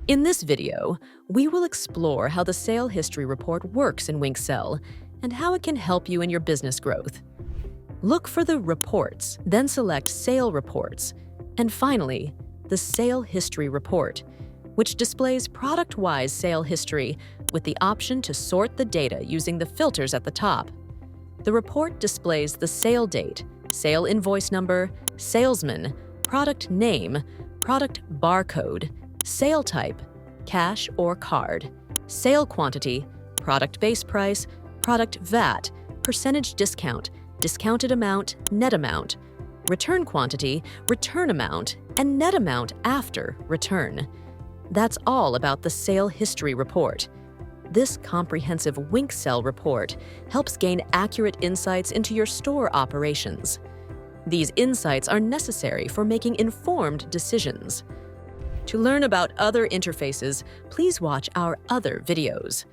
In this video, we will explore how the sale history report works in WinkSell and how it can help you in your business growth. Look for the Reports, then select Sale Reports, and finally, the Sale History Report, which displays product-wise sale history with the option to sort the data using the filters at the top. The report displays the sale date, sale invoice number, salesman, product name, product barcode, sale type, cash or card, sale quantity, product base price, product VAT, percentage discount, discounted amount, net amount, return quantity, return amount, and net amount after return. That's all about the sale history report. This comprehensive WinkSell report helps gain accurate insights into your store operations. These insights are necessary for making informed decisions. To learn about other interfaces, please watch our other videos.